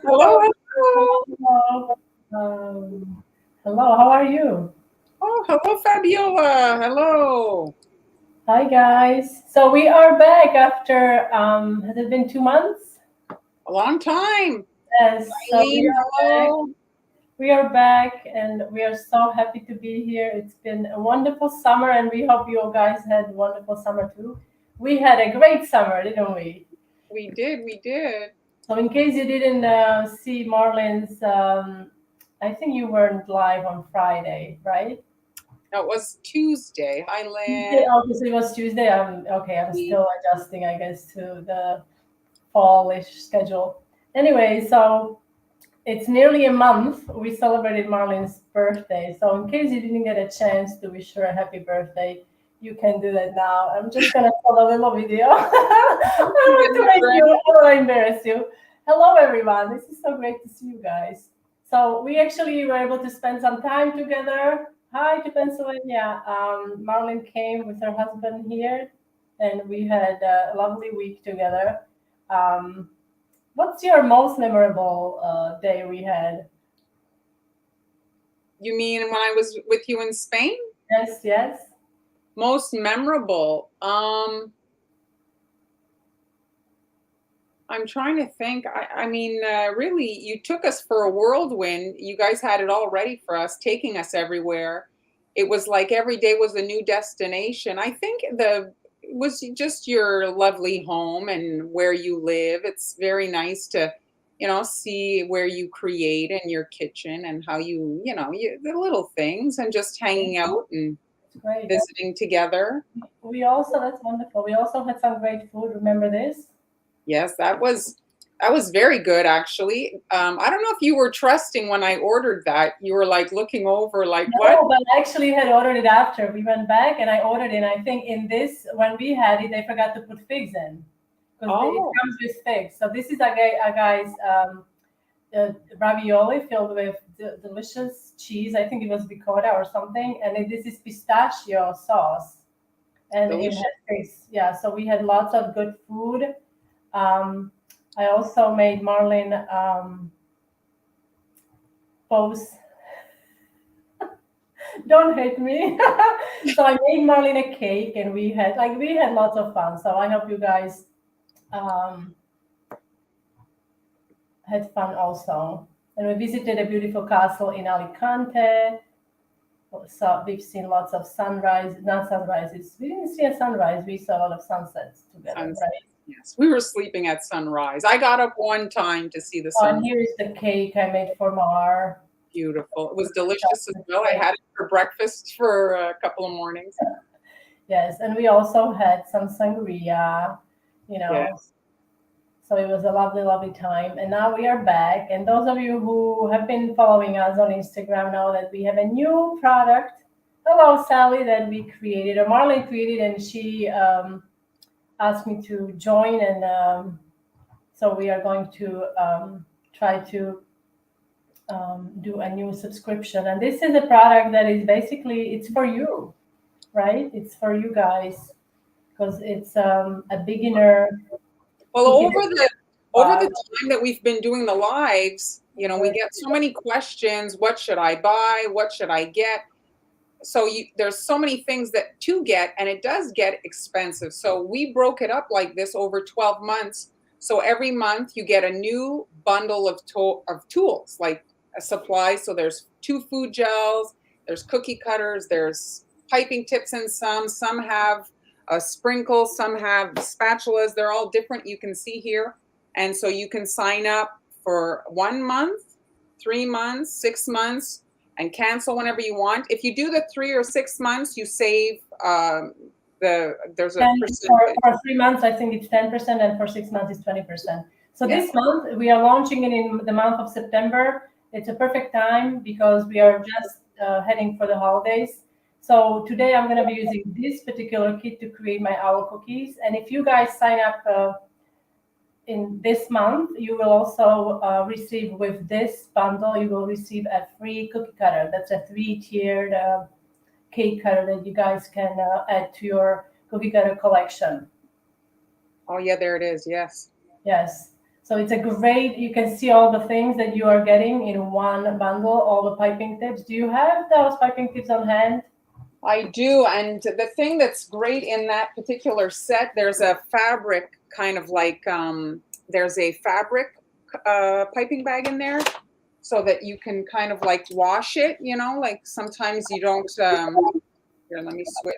Hello, Hello, hello. hello. Hello, how are you? Oh, hello, Fabiola. Hello. Hi, guys. So we are back after, has it been 2 months? A long time. Yes, so we Eileen, are back. hello. We are back and we are so happy to be here. It's been a wonderful summer and we hope you guys had a wonderful summer too. We had a great summer, didn't we? We did, we did. So in case you didn't see Marlin's, I think you weren't live on Friday, right? No, it was Tuesday. Hi, Tuesday, Lynn. obviously it was Tuesday. I'm okay. I'm still adjusting, I guess, to the fallish schedule. Anyway, so it's nearly a month. We celebrated Marlene's birthday. So in case you didn't get a chance to wish her a happy birthday, you can do that now. I'm just gonna tell a little video. I want to make you, I want to embarrass you. Hello, everyone. This is so great to see you guys. So we actually were able to spend some time together. Hi to Pennsylvania. Marlene came with her husband here, and we had a lovely week together. Um, what's your most memorable day we had? You mean when I was with you in Spain? Yes, yes. Most memorable. I'm trying to think. Really, you took us for a whirlwind. You guys had it all ready for us, taking us everywhere. It was like every day was a new destination. I think the it was just your lovely home and where you live. It's very nice to, see where you create in your kitchen and how the little things and just hanging out and It's great. visiting together. We also, that's wonderful. We also had some great food. Remember this? Yes, that was very good actually. I don't know if you were trusting when I ordered that. You were like looking over like what? No, but I actually had ordered it after. We went back and I ordered it. And I think in this, when we had it, they forgot to put figs in because it Oh, comes with figs. So this is a guy's ravioli filled with delicious cheese. I think it was ricotta or something. And this is pistachio sauce. And it delicious. had figs. Yeah, so we had lots of good food. Um, I also made Marlin pose. Don't hate me. So I made Marlene a cake, and we had lots of fun. So I hope you guys um, had fun also. And we visited a beautiful castle in Alicante. So we've seen lots of sunrise, not sunrises. We didn't see a sunrise. We saw a lot of sunsets together, Sunset. right? Yes, we were sleeping at sunrise. I got up one time to see the Oh, and sun. here is the cake I made for Mar. Beautiful. It was delicious as Chocolate well. I cake. had it for breakfast for a couple of mornings. Yes, and we also had some sangria, you know, Yes. so it was a lovely, lovely time. And now we are back. And those of you who have been following us on Instagram know that we have a new product. Hello, Sally, that we created, or Marlene created, and she asked me to join. And so we are going to try to do a new subscription. And this is a product that is basically it's for you, right? It's for you guys because it's a beginner Well, cooking over the class. time that we've been doing the lives, we get so many questions. What should I buy? What should I get? So there's so many things that to get, and it does get expensive. So we broke it up like this over 12 months. So every month you get a new bundle of tools, like a supply. So there's 2 food gels, there's cookie cutters, there's piping tips in some have a sprinkle, some have spatulas. They're all different. You can see here. And so you can sign up for 1 month, 3 months, 6 months, and cancel whenever you want. If you do the 3 or 6 months, you save there's a 10 percentage. for 3 months, I think it's 10%, and for 6 months, it's 20%. So Yeah. this month, we are launching it in the month of September. It's a perfect time because we are just heading for the holidays. So today, I'm going to be using this particular kit to create my owl cookies. And if you guys sign up in this month, you will also receive with this bundle, you will receive a free cookie cutter. That's a three-tiered cake cutter that you guys can add to your cookie cutter collection. Oh yeah, there it is. Yes. Yes. So it's a great, you can see all the things that you are getting in one bundle, all the piping tips. Do you have those piping tips on hand? I do, and the thing that's great in that particular set, there's a fabric kind of like, there's a fabric piping bag in there so that you can kind of like wash it, you know, like sometimes you don't, here, let me switch.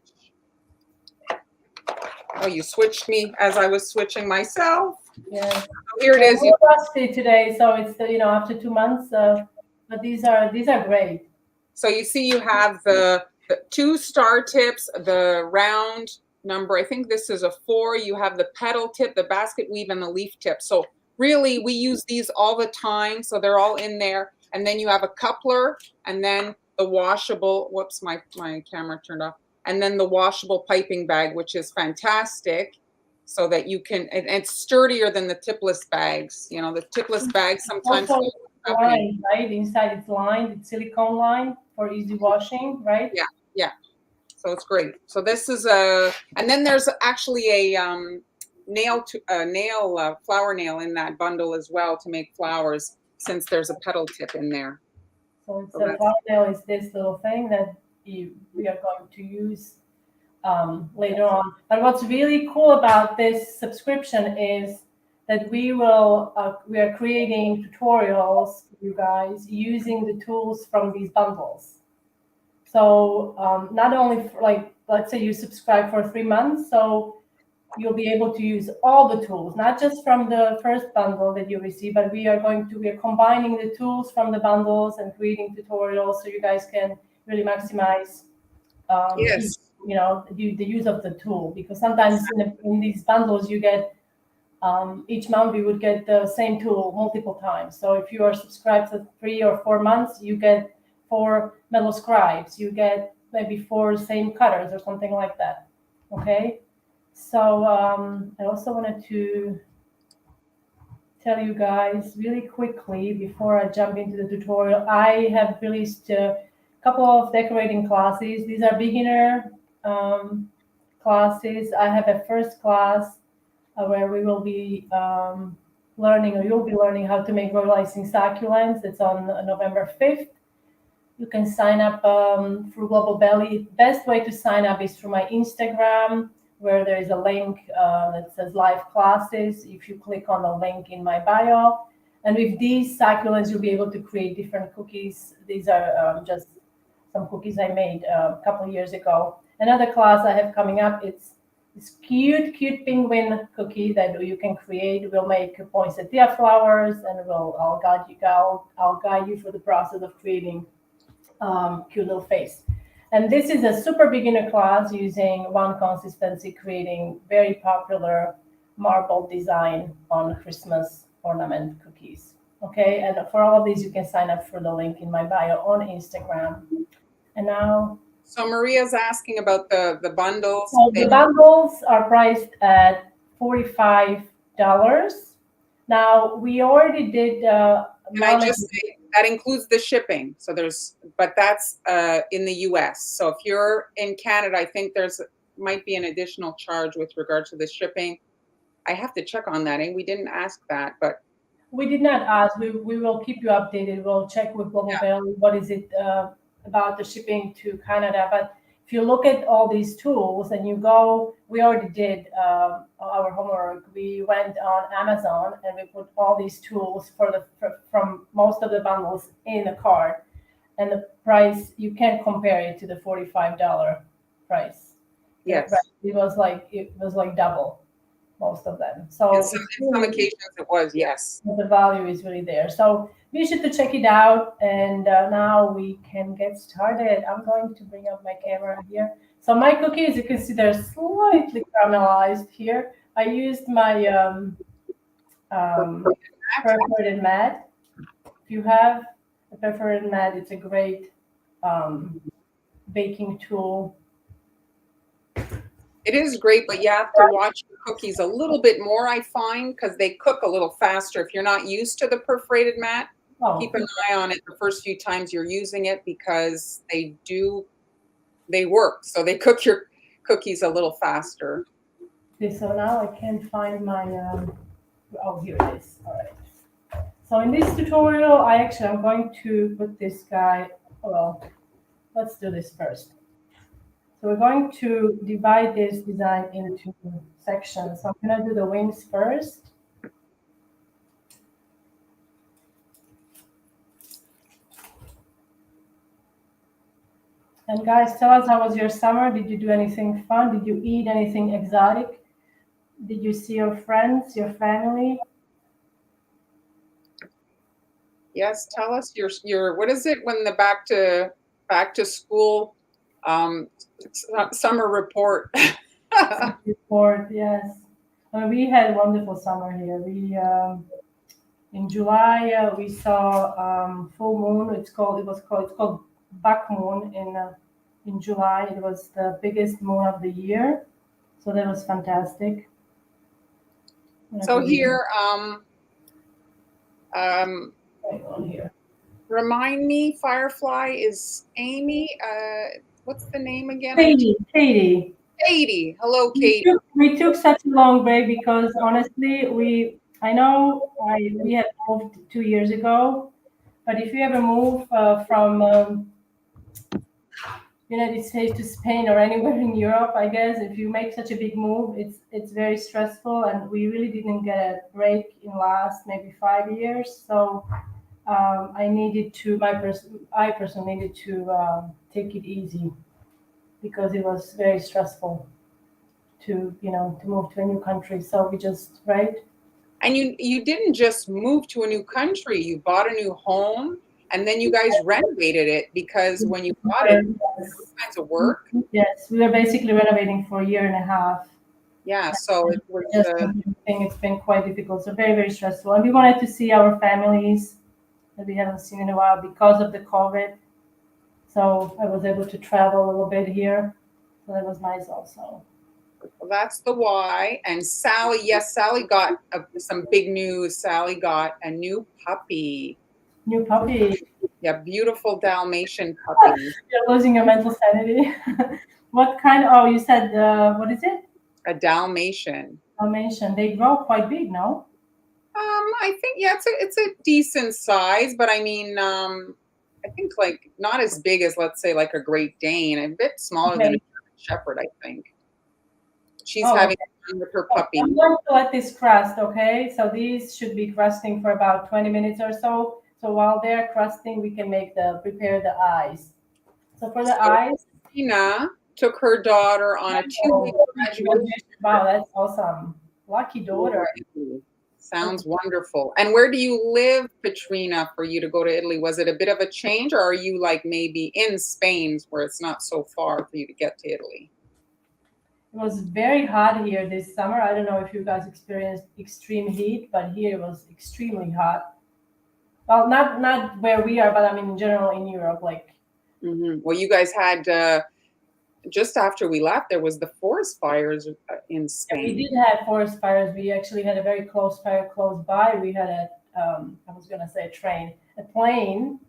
Oh, you switched me as I was switching myself. Yeah. Here it is. We're rusty today, so it's after 2 months. But these are great. So you see, you have the 2 star tips, the round number. I think this is a 4. You have the petal tip, the basket weave, and the leaf tip. So really, we use these all the time. So they're all in there. And then you have a coupler, and then the washable. Whoops, my camera turned off. And then the washable piping bag, which is fantastic, so that you can. And it's sturdier than the tipless bags. You know, the tipless bags sometimes. Also, lined, right? Inside it's lined. It's silicone lined for easy washing, right? Yeah, yeah. So it's great. So this is and then there's actually a flower nail in that bundle as well to make flowers, since there's a petal tip in there. So it's a flower nail is this little thing that we are going to use later on. But what's really cool about this subscription is that we are creating tutorials for you guys using the tools from these bundles. So not only for, like, let's say you subscribe for 3 months, so you'll be able to use all the tools, not just from the first bundle that you receive, but we are combining the tools from the bundles and creating tutorials so you guys can really maximize Yes. the use of the tool. Because sometimes in these bundles you get each month you would get the same tool multiple times. So if you are subscribed for 3 or 4 months, you get 4 metal scribes, you get maybe 4 same cutters or something like that. Okay, so I also wanted to tell you guys really quickly before I jump into the tutorial, I have released a couple of decorating classes. These are beginner classes. I have a first class where we will be learning, or you'll be learning how to make royal icing succulents. It's on November 5th. You can sign up through Global Belly. Best way to sign up is through my Instagram, where there is a link that says live classes. If you click on the link in my bio, and with these succulents, you'll be able to create different cookies. These are just some cookies I made a couple of years ago. Another class I have coming up, it's this cute penguin cookie that you can create. We'll make poinsettia flowers, and I'll guide you through the process of creating cute little face. And this is a super beginner class using one consistency, creating very popular marble design on Christmas ornament cookies. Okay, and for all of these, you can sign up for the link in my bio on Instagram. And now, so Maria's asking about the bundles. So the bundles are priced at $45. Now we already did. Can I just say that includes the shipping? So but that's in the U.S. So if you're in Canada, I think might be an additional charge with regard to the shipping. I have to check on that. And we didn't ask that, but we did not ask. We will keep you updated. We'll check with Global Belly what is it about the shipping to Canada. But if you look at all these tools and we already did our homework. We went on Amazon and we put all these tools from most of the bundles in the cart, and the price, you can't compare it to the $45 price. Yes, it was like double most of them. So in some occasions it was, yes. The value is really there. So be sure to check it out. And now we can get started. I'm going to bring up my camera here. So my cookies, you can see they're slightly caramelized here. I used my perforated mat. If you have a perforated mat, it's a great baking tool. It is great, but you have to watch the cookies a little bit more, I find, because they cook a little faster. If you're not used to the perforated mat, keep an eye on it the first few times you're using it, because they work. So they cook your cookies a little faster. Okay, so now I can't find my Oh, here it is. All right. So in this tutorial, I'm going to put this guy, well, let's do this first. So we're going to divide this design into sections. So I'm going to do the wings first. And guys, tell us, how was your summer? Did you do anything fun? Did you eat anything exotic? Did you see your friends, your family? Yes, tell us your what is it when the back to school summer report. Report, yes. We had a wonderful summer here. We in July we saw full moon. It's called Back Moon in July. It was the biggest moon of the year, so that was fantastic. So here, Hang on here. remind me, Firefly is Amy. What's the name again? Katie. Katie. Hello, Katie. We took such a long break because honestly, we had moved 2 years ago, but if you ever move from United States to Spain or anywhere in Europe, I guess if you make such a big move, it's very stressful, and we really didn't get a break in last maybe 5 years. So I personally needed to take it easy because it was very stressful to move to a new country. So we just And you didn't just move to a new country. You bought a new home, and then you guys renovated it, because when you bought it, all kinds of work. Yes, we were basically renovating for a year and a half. Yeah, so it was. It's been quite difficult. So very, very stressful. And we wanted to see our families that we haven't seen in a while because of the COVID. So I was able to travel a little bit here. So that was nice also. Well, that's the why. And Sally, yes, Sally got some big news. Sally got a new puppy. New puppy. Yeah, beautiful Dalmatian puppy. You're losing your mental sanity. What kind? Oh, you said, what is it? A Dalmatian. Dalmatian. They grow quite big, no? I think, yeah, it's a decent size, but I mean, I think like not as big as, let's say, like a Great Dane, a bit smaller than a German Shepherd, I think. She's having fun with her puppy. I'm going to let this crust, okay? So these should be crusting for about 20 minutes or so. So while they're crusting, we can prepare the eyes. So for the eyes, Tina took her daughter on a 2-week graduation. Wow, that's awesome. Lucky daughter. Sounds wonderful. And where do you live, Katrina, for you to go to Italy? Was it a bit of a change, or are you like maybe in Spain where it's not so far for you to get to Italy? It was very hot here this summer. I don't know if you guys experienced extreme heat, but here it was extremely hot. Well, not where we are, but I mean in general in Europe, like. Mm-hmm. Well, you guys had just after we left, there was the forest fires in Spain. Yeah, we did have forest fires. We actually had a very close fire close by. We had I was gonna say a plane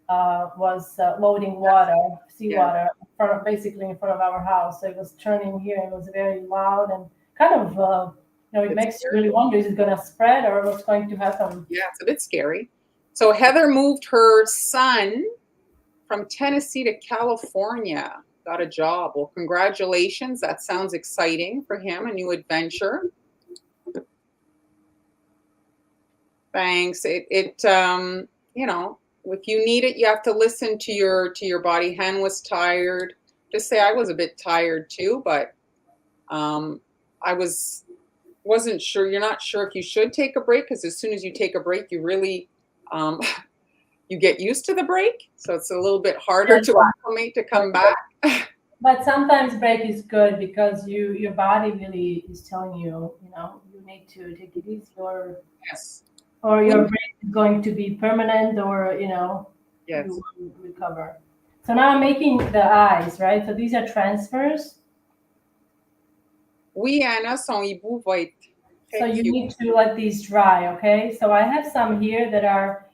was loading seawater, basically in front of our house. So it was turning here. It was very loud and kind of, it makes you really wonder, is it going to spread or what's going to happen? Yeah, it's a bit scary. So Heather moved her son from Tennessee to California, got a job. Well, congratulations. That sounds exciting for him, a new adventure. Thanks. If you need it, you have to listen to your body. Hen was tired. Just say I was a bit tired too, but I wasn't sure. You're not sure if you should take a break, because as soon as you take a break, you really you get used to the break. So it's a little bit harder to acclimate to come back. But sometimes break is good because your body really is telling you, you need to take it easy, or your break is going to be permanent, or you will recover. So now I'm making the eyes, right? So these are transfers. Oui, Anna, son hibou va être. So you need to let these dry, okay? So I have some here that are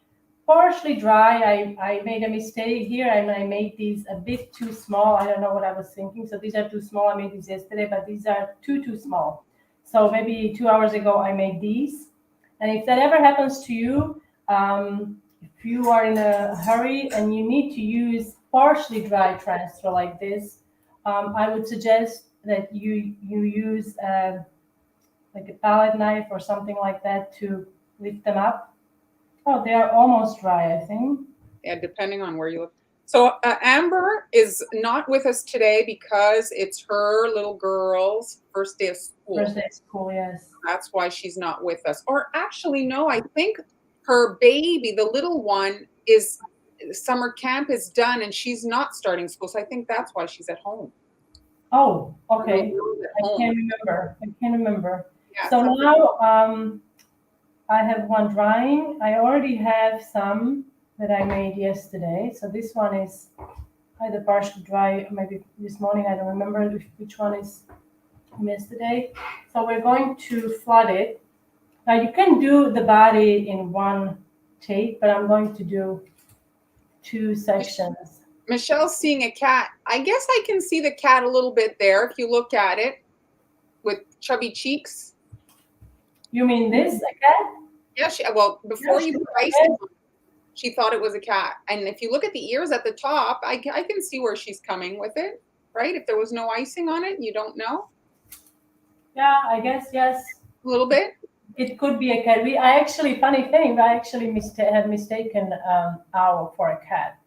partially dry. I made a mistake here, and I made these a bit too small. I don't know what I was thinking. So these are too small. I made these yesterday, but these are too small. So maybe 2 hours ago I made these. And if that ever happens to you, if you are in a hurry and you need to use partially dry transfer like this, I would suggest that you use like a palette knife or something like that to lift them up. Oh, they are almost dry, I think. Yeah, depending on where you look. So Amber is not with us today because it's her little girl's first day of school. First day of school, yes. That's why she's not with us. Or actually, no, I think her baby, the little one, is summer camp is done and she's not starting school. So I think that's why she's at home. Oh, okay. At I home. can't remember. I can't remember. Yeah, So now I have one drying. I already have some that I made yesterday. So this one is either partially dry, maybe this morning. I don't remember which one is from yesterday. So we're going to flood it. Now you can do the body in one take, but I'm going to do two sections. Michelle's seeing a cat. I guess I can see the cat a little bit there if you look at it with chubby cheeks. You mean this, a cat? Yeah, well, before Yeah, you sure. put icing on, she thought it was a cat. And if you look at the ears at the top, I can see where she's coming with it, right? If there was no icing on it, you don't know. Yeah, I guess, yes. A little bit. It could be a cat. Funny thing, I actually had mistaken owl for a cat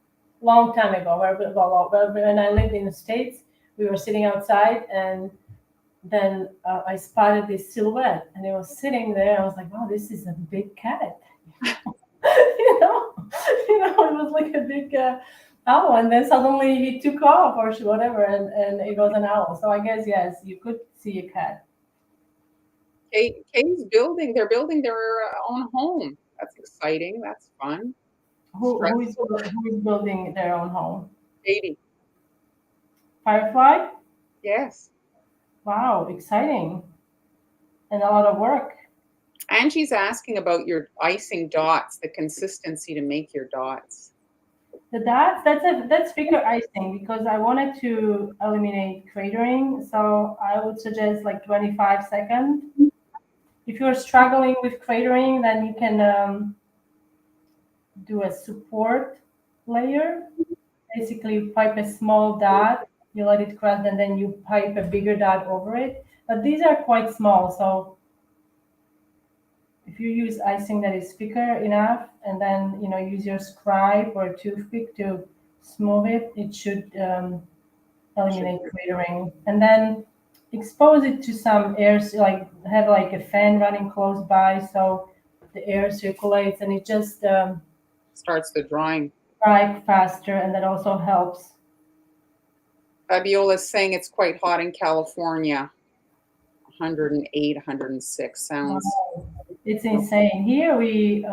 long time ago. When I lived in the States, we were sitting outside and then I spotted this silhouette and it was sitting there. I was like, wow, this is a big cat. you know, it was like a big owl. And then suddenly he took off or whatever and it was an owl. So I guess, yes, you could see a cat. Kay's building. They're building their own home. That's exciting. That's fun. Who is building their own home? Katie. Firefly? Yes. Wow, exciting. And a lot of work. Angie's asking about your icing dots, the consistency to make your dots. The dots, that's figure icing because I wanted to eliminate cratering. So I would suggest like 25 seconds. If you're struggling with cratering, then you can do a support layer. Basically, you pipe a small dot, you let it crust, and then you pipe a bigger dot over it. But these are quite small, so if you use icing that is thicker enough, and then use your scribe or a toothpick to smooth it, it should eliminate cratering. And then expose it to some air, like have like a fan running close by, so the air circulates, and it just starts the drying. Dry faster, and that also helps. Fabiola is saying it's quite hot in California. 108, 106 sounds. Wow. It's insane. Here we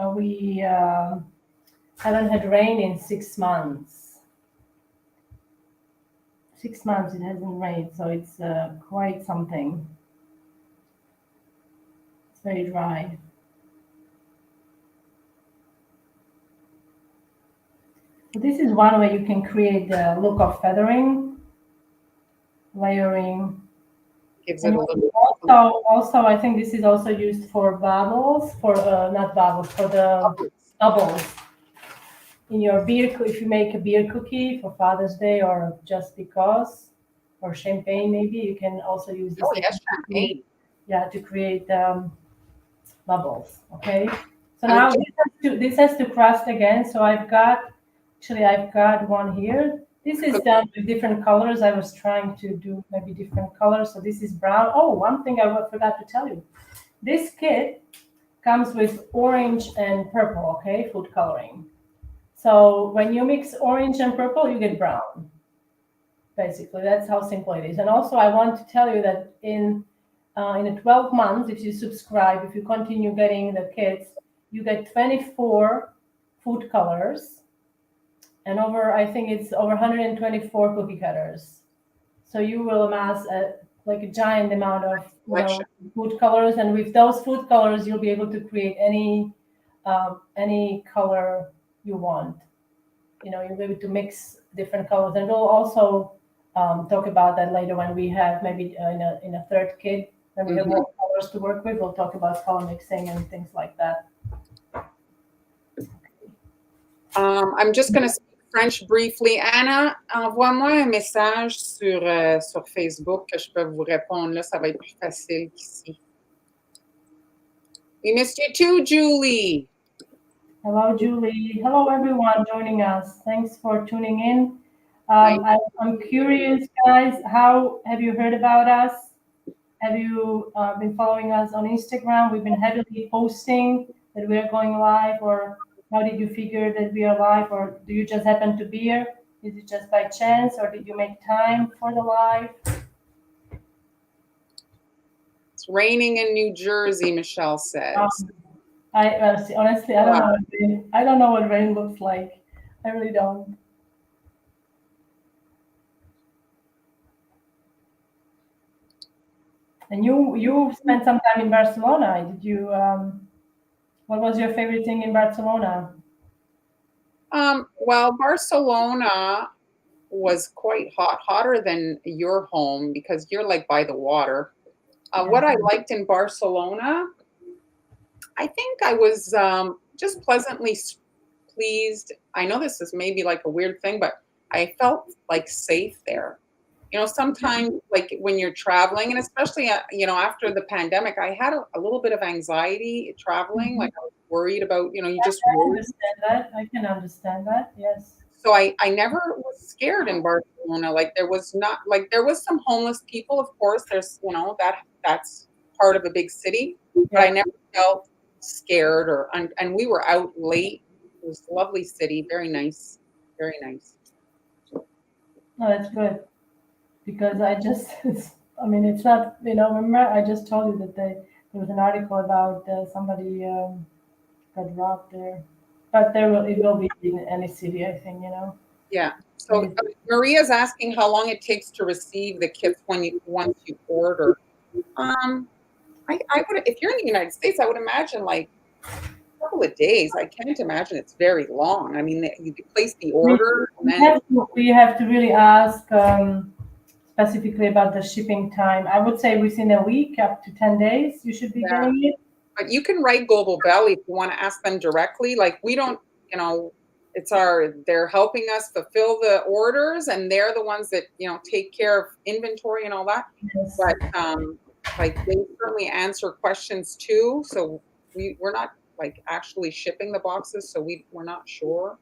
haven't had rain in 6 months. 6 months it hasn't rained, so it's quite something. It's very dry. This is one way you can create the look of feathering, layering. Gives it a little. Also, I think this is also used for bubbles, not bubbles, for the bubbles. In your beer, if you make a beer cookie for Father's Day or just because, or champagne maybe, you can also use this. Oh yes, champagne. Yeah, to create bubbles. Okay. So now this has to crust again. So I've got one here. This is done with different colors. I was trying to do maybe different colors. So this is brown. Oh, one thing I forgot to tell you. This kit comes with orange and purple, okay, food coloring. So when you mix orange and purple, you get brown. Basically, that's how simple it is. And also, I want to tell you that in a 12 months, if you subscribe, if you continue getting the kits, you get 24 food colors. And I think it's over 124 cookie cutters. So you will amass a giant amount of food colors, and with those food colors, you'll be able to create any color you want. You'll be able to mix different colors, and we'll also talk about that later when we have maybe in a third kit when we have more colors. to work with. We'll talk about color mixing and things like that. I'm just going to speak French briefly. Anna, envoie-moi un message sur Facebook que je peux vous répondre. Là, ça va être plus facile qu'ici. We missed you too, Julie. Hello, Julie. Hello, everyone joining us. Thanks for tuning in. I'm curious, guys, how have you heard about us? Have you been following us on Instagram? We've been heavily posting that we are going live, or how did you figure that we are live, or do you just happen to be here? Is it just by chance, or did you make time for the live? It's raining in New Jersey, Michelle says. Honestly, I don't know. I don't know what rain looks like. I really don't. And you spent some time in Barcelona. Did you? What was your favorite thing in Barcelona? Well, Barcelona was quite hotter than your home because you're like by the water. What I liked in Barcelona, I think I was just pleasantly pleased. I know this is maybe like a weird thing, but I felt like safe there. You know, sometimes like when you're traveling, and especially, after the pandemic, I had a little bit of anxiety traveling. Like I was worried about, you just worry. I can understand that. Yes. So I never was scared in Barcelona. Like there was some homeless people, of course. There's, that's part of a big city, but I never felt scared and we were out late. It was a lovely city, very nice, very nice. Oh, that's good. Because it's not, remember I just told you that there was an article about somebody got robbed there. But it will be in any city, I think, Yeah. So Maria's asking how long it takes to receive the kits once you order. I would, if you're in the United States, I would imagine like a couple of days. I can't imagine it's very long. I mean, you place the order. We have to really ask specifically about the shipping time. I would say within a week, up to 10 days, you should be getting it. But you can write Global Belly if you want to ask them directly. Like we don't, they're helping us fulfill the orders, and they're the ones that, take care of inventory and all that. Yes. But like they certainly answer questions too. So we're not like actually shipping the boxes, so we're not sure.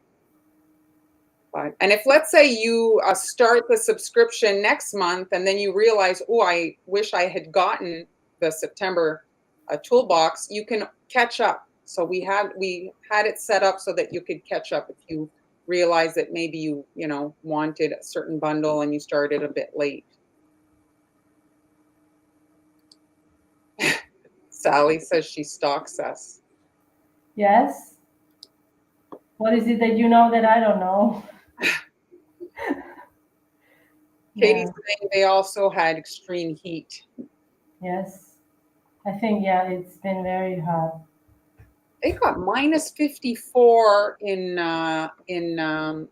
But, and if let's say you start the subscription next month and then you realize, oh, I wish I had gotten the September toolbox, you can catch up. So we had it set up so that you could catch up if you realize that maybe you wanted a certain bundle and you started a bit late. Sally says she stalks us. Yes. What is it that you know that I don't know? Katie's saying they also had extreme heat. Yes. I think, it's been very hot. They got minus 54 in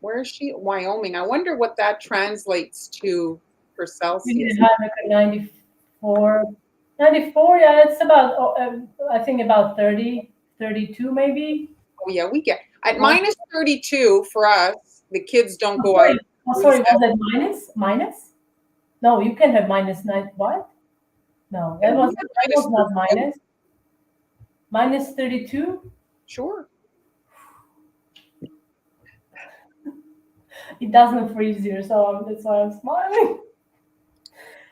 where is she? Wyoming. I wonder what that translates to for Celsius. We have like a 94. 94, yeah, it's about, I think about 30, 32 maybe. Oh, yeah, we get at minus 32 for us. The kids don't go out. Oh, sorry, was that minus? No, you can have minus 9. What? No, that was not minus. Minus 32? Sure. It doesn't freeze here, so that's why I'm smiling.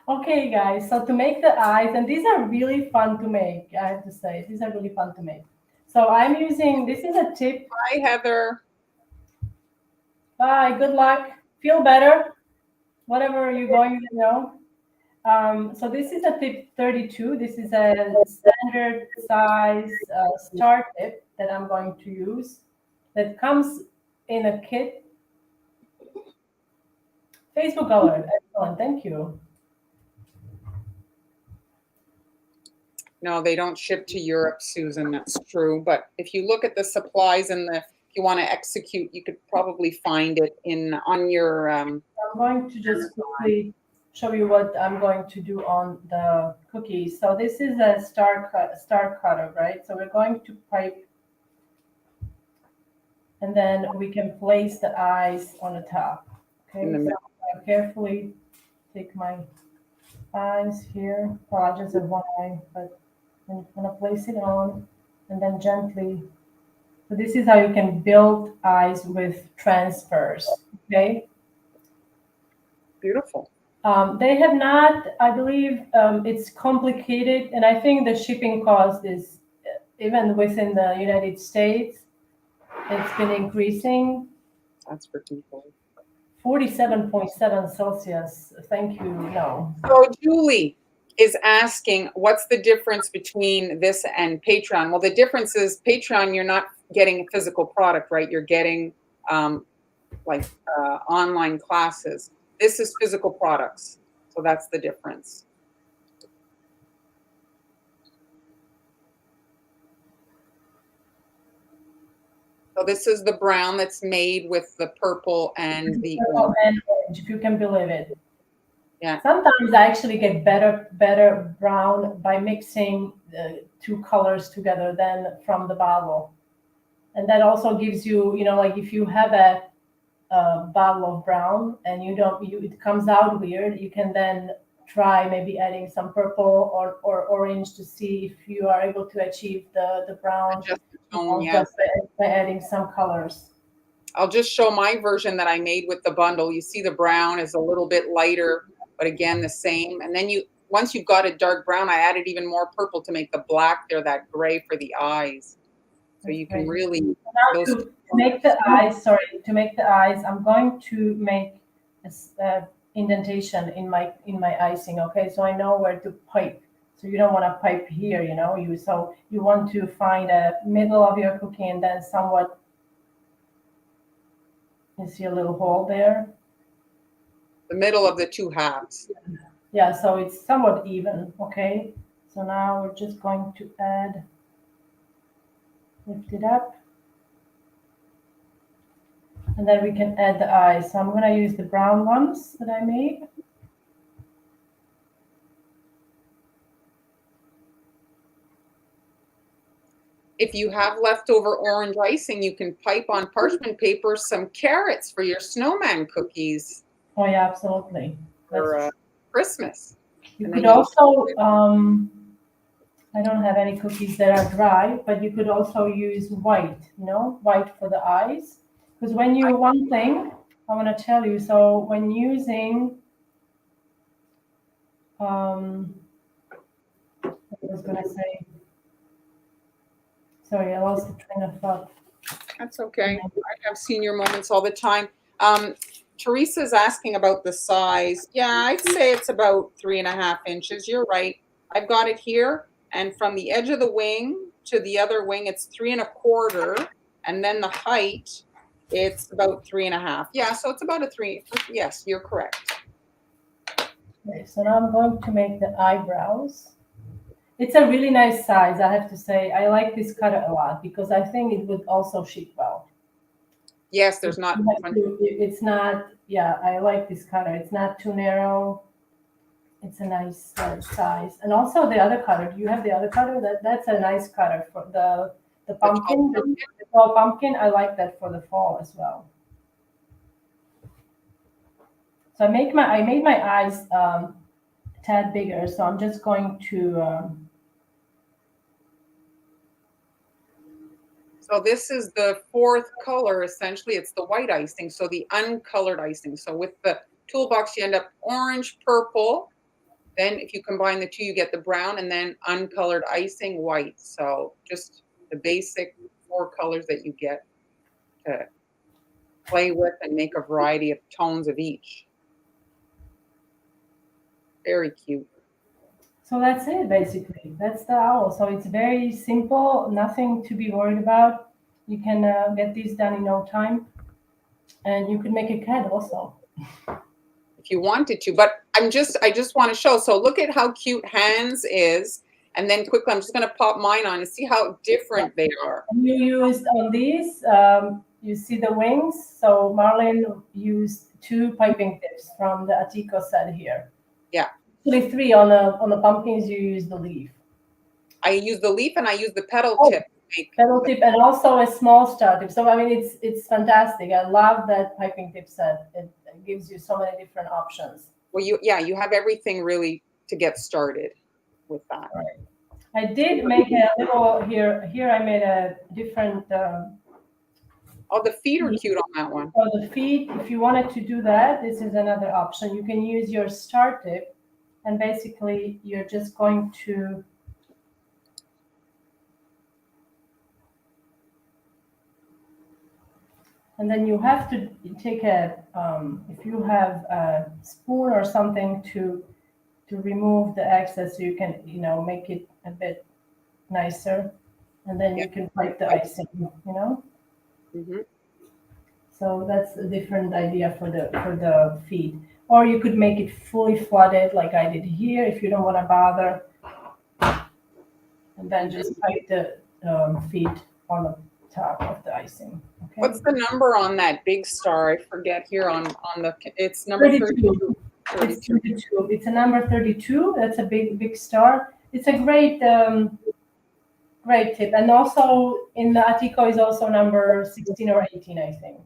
Okay, guys, so to make the eyes, and these are really fun to make, I have to say. These are really fun to make. So I'm using, this is a tip. Hi, Heather. Bye, good luck. Feel better, whatever you're going to so this is a tip 32. This is a standard size star tip that I'm going to use that comes in a kit. Facebook alert. Excellent. Thank you. No, they don't ship to Europe, Susan. That's true. But if you look at the supplies and if you want to execute, you could probably find it on your. I'm going to just quickly show you what I'm going to do on the cookies. So this is a star cutter, right? So we're going to pipe, and then we can place the eyes on the top. Okay, so I'll carefully take my eyes here. Well, I just have one eye, but I'm gonna place it on, and then gently. So this is how you can build eyes with transfers. Okay. Beautiful. They have not, I believe, it's complicated, and I think the shipping cost is even within the United States, it's been increasing. That's for people. 47.7 Celsius. Thank you. No. So Julie is asking, what's the difference between this and Patreon? Well, the difference is Patreon, you're not getting a physical product, right? You're getting online classes. This is physical products. So that's the difference. So this is the brown that's made with the purple and the orange, if you can believe it. Yeah. Sometimes I actually get better brown by mixing the two colors together than from the bottle. And that also gives you, like if you have a bottle of brown and it comes out weird, you can then try maybe adding some purple or orange to see if you are able to achieve the brown just by adding some colors. I'll just show my version that I made with the bundle. You see the brown is a little bit lighter, but again, the same. And then once you've got a dark brown, I added even more purple to make the black there, that gray for the eyes. So you can really to make the eyes, I'm going to make a indentation in my icing. Okay, so I know where to pipe. So you don't want to pipe here, so you want to find a middle of your cookie and then somewhat. You see a little hole there. The middle of the two halves. Yeah, so it's somewhat even. Okay, so now we're just going to lift it up. And then we can add the eyes. So I'm going to use the brown ones that I made. If you have leftover orange icing, you can pipe on parchment paper some carrots for your snowman cookies. Oh, yeah, absolutely. For Christmas. You could also, I don't have any cookies that are dry, but you could also use white, white for the eyes. Because one thing I want to tell you, so when using, I was going to say, sorry, I lost the train of thought. That's okay. I have senior moments all the time. Teresa's asking about the size. Yeah, I'd say it's about 3.5 inches. You're right. I've got it here. And from the edge of the wing to the other wing, it's 3.25. And then the height, it's about 3.5. Yeah, so it's about a 3. Yes, you're correct. Okay, so now I'm going to make the eyebrows. It's a really nice size, I have to say. I like this cutter a lot because I think it would also ship well. Yes, there's not. It's not, yeah, I like this cutter. It's not too narrow. It's a nice size. And also the other cutter. Do you have the other cutter? That's a nice cutter for the pumpkin. The fall pumpkin. I like that for the fall as well. So I made my eyes a tad bigger. So I'm just going to. So this is the fourth color. Essentially, it's the white icing. So the uncolored icing. So with the toolbox, you end up orange, purple. Then if you combine the two, you get the brown, and then uncolored icing, white. So just the basic 4 colors that you get to play with and make a variety of tones of each. Very cute. So that's it, basically. That's the owl. So it's very simple, nothing to be worried about. You can get these done in no time. And you could make a cat also. If you wanted to, but I just want to show. So look at how cute Hans is. And then quickly, I'm just going to pop mine on and see how different they are. You used on these, you see the wings. So Marlene used 2 piping tips from the Atico set here. Yeah. Actually, 3 on the pumpkins. You use the leaf. I use the leaf and I use the petal Oh, tip. petal tip and also a small star tip. So I mean, it's fantastic. I love that piping tip set. It gives you so many different options. Well, you have everything really to get started with that. Right. I did make a little here. Here I made a different. Oh, the feet are cute on that one. For the feet, if you wanted to do that, this is another option. You can use your star tip, and basically you're just going to and then you have to take a if you have a spoon or something to remove the excess, so you can make it a bit nicer, and then you can pipe the icing. Mm-hmm. So that's a different idea for the feet. Or you could make it fully flooded like I did here if you don't want to bother. And then just pipe the feet on the top of the icing. Okay. What's the number on that big star? I forget here on the, it's number 32. 32. It's 32. It's a number 32. That's a big star. It's a great great tip. And also in the Atiko is also number 16 or 18, I think.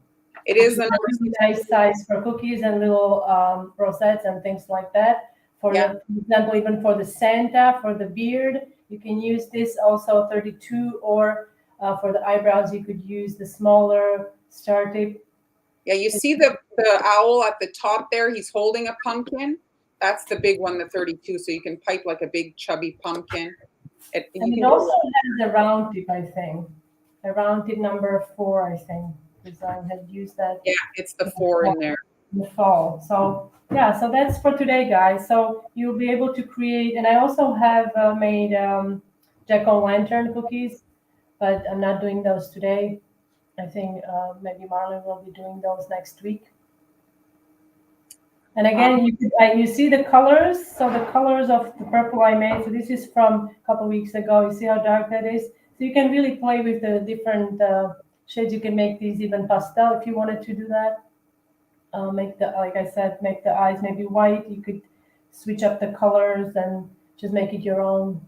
It is a really nice size for cookies and little rosettes and things like that. For example, even for the Santa, for the beard, you can use this also 32, or for the eyebrows, you could use the smaller star tip. Yeah, you see the owl at the top there? He's holding a pumpkin. That's the big one, the 32. So you can pipe like a big chubby pumpkin. And it also has a round tip, I think. A round tip number 4, I think. Because I had used that. Yeah, it's the 4 in there. In the fall. So yeah, so that's for today, guys. So you'll be able to create, and I also have made jack-o'-lantern cookies, but I'm not doing those today. I think maybe Marlon will be doing those next week. And again, you see the colors. So the colors of the purple I made. So this is from a couple weeks ago. You see how dark that is. So you can really play with the different shades. You can make these even pastel if you wanted to do that. Make the, like I said, make the eyes maybe white. You could switch up the colors and just make it your own.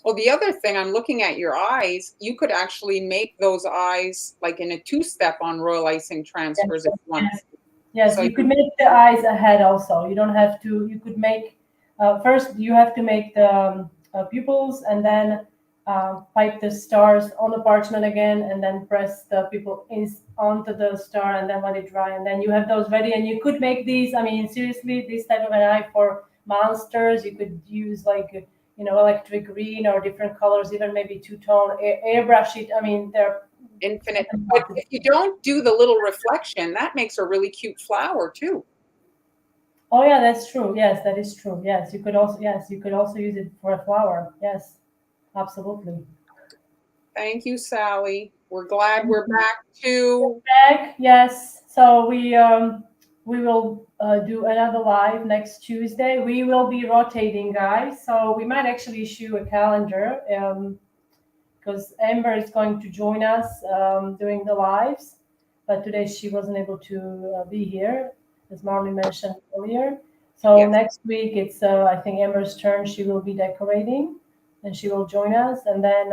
Well, the other thing, I'm looking at your eyes. You could actually make those eyes like in a 2-step on Royal Icing Transfers if you want. Yes, so you could make the eyes ahead also. You don't have to. You could make first. You have to make the pupils, and then pipe the stars on the parchment again, and then press the pupil onto the star, and then let it dry, and then you have those ready. And you could make these. I mean, seriously, this type of an eye for monsters. You could use like electric green or different colors, even maybe two-tone airbrush it. I mean, they're infinite. But if you don't do the little reflection, that makes a really cute flower too. Oh yeah, that's true. Yes, that is true. Yes, you could also use it for a flower. Yes, absolutely. Thank you, Sally. We're glad we're back to back. Yes. So we will do another live next Tuesday. We will be rotating, guys. So we might actually issue a calendar because Amber is going to join us during the lives, but today she wasn't able to be here, as Marley mentioned earlier. So next week it's I think Amber's turn. She will be decorating, and she will join us. And then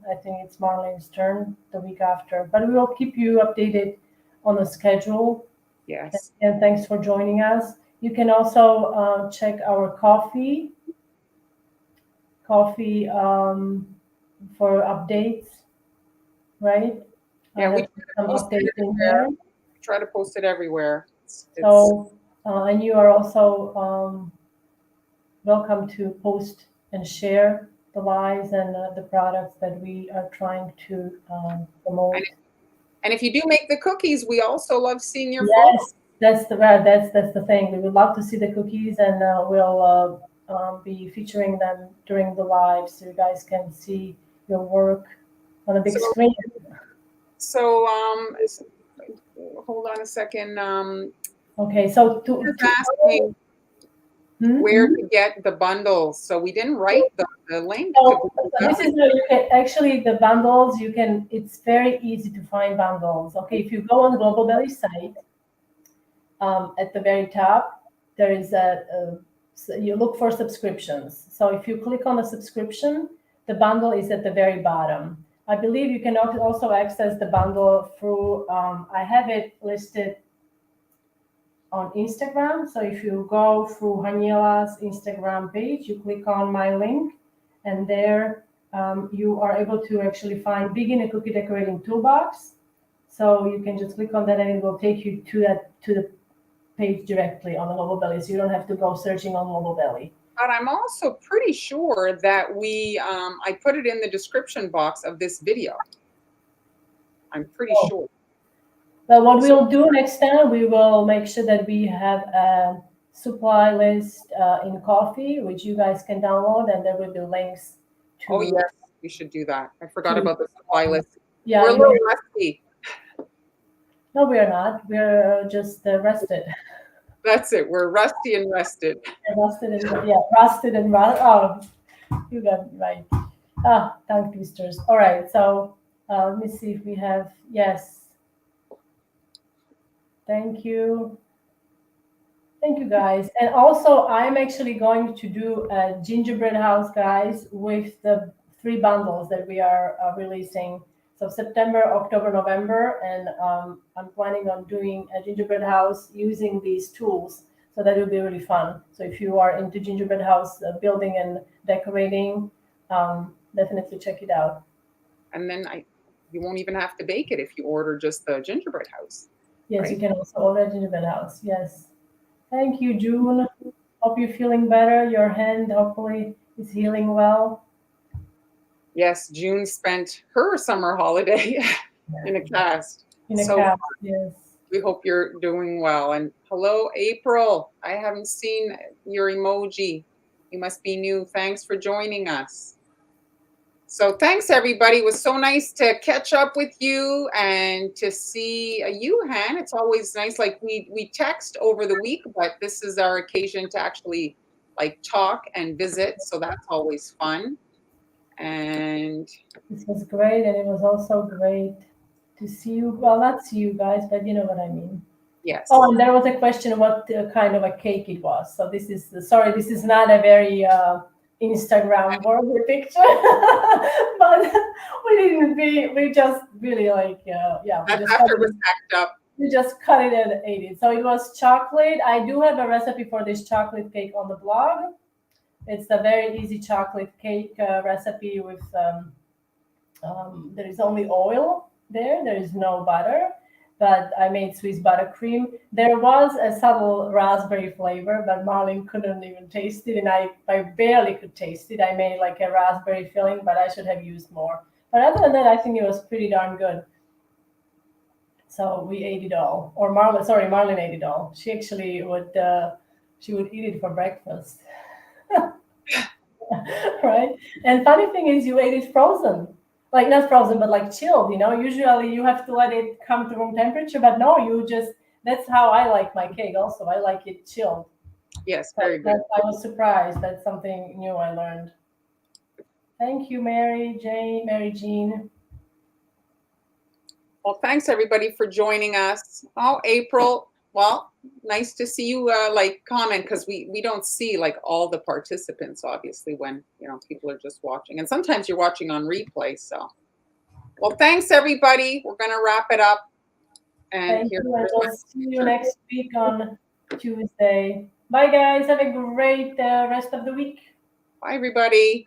I think it's Marlene's turn the week after. But we will keep you updated on the schedule. Yes. And thanks for joining us. You can also check our coffee for updates, right? Yeah, we try to post it everywhere. So, and you are also welcome to post and share the lives and the products that we are trying to promote. And if you do make the cookies, we also love seeing your photos. That's the thing. We would love to see the cookies, and we'll be featuring them during the live, so you guys can see your work on a big screen. So hold on a second. Okay, so asking where to get the bundles. So we didn't write the link. So this is where you can actually the bundles. It's very easy to find bundles. Okay, if you go on the Global Belly site, at the very top there is a you look for subscriptions. So if you click on the subscription, the bundle is at the very bottom. I believe you can also access the bundle through, I have it listed on Instagram. So if you go through Haniela's Instagram page, you click on my link, and there you are able to actually find Beginner Cookie Decorating Toolbox. So you can just click on that and it will take you to the page directly on the Global Belly. So you don't have to go searching on Global Belly. But I'm also pretty sure that I put it in the description box of this video. I'm pretty sure. Well, what we'll do next time, we will make sure that we have a supply list in Coffee, which you guys can download, and there will be links to. Oh yes, we should do that. I forgot about the supply list. Yeah, we're a little rusty. No, we are not. We're just rested. That's it. We're rusty and rested. Rusted and rusted. Oh, you got it right. Tongue twisters. All right. So let me see if we have. Yes. Thank you. Thank you, guys. And also, I'm actually going to do a gingerbread house, guys, with the 3 bundles that we are releasing. So September, October, November, and I'm planning on doing a gingerbread house using these tools. So that will be really fun. So if you are into gingerbread house building and decorating, definitely check it out. And then you won't even have to bake it if you order just the gingerbread house. Yes, right? You can also order gingerbread house. Yes. Thank you, June. Hope you're feeling better. Your hand hopefully is healing well. Yes, June spent her summer holiday in a cast. Cast, yes. We hope you're doing well. And hello, April. I haven't seen your emoji. You must be new. Thanks for joining us. So thanks, everybody. It was so nice to catch up with you and to see you, Han. It's always nice. Like we text over the week, but this is our occasion to actually like talk and visit. So that's always fun. And this was great, and it was also great to see you. Well, not see you guys, but you know what I mean. Yes. Oh, and there was a question what kind of a cake it was. So this is not a very Instagram worthy picture, but we just really like after it was packed up. We just cut it and ate it. So it was chocolate. I do have a recipe for this chocolate cake on the blog. It's a very easy chocolate cake recipe with there is only oil there. There is no butter, but I made Swiss buttercream. There was a subtle raspberry flavor, but Marlene couldn't even taste it, and I barely could taste it. I made like a raspberry filling, but I should have used more. But other than that, I think it was pretty darn good. So we ate it all. Or Marlene ate it all. She actually would eat it for breakfast. Right? And funny thing is you ate it frozen. Like not frozen, but like chilled, Usually you have to let it come to room temperature, but no, that's how I like my cake also. I like it chilled. Yes, very good. I was surprised. That's something new I learned. Thank you, Mary Jean. Well, thanks everybody for joining us. Oh, April. Well, nice to see you comment, because we don't see like all the participants obviously when people are just watching, and sometimes you're watching on replay. So, well, thanks everybody. We're gonna wrap it up. And we'll see you next week on Tuesday. Bye guys. Have a great rest of the week. Bye everybody.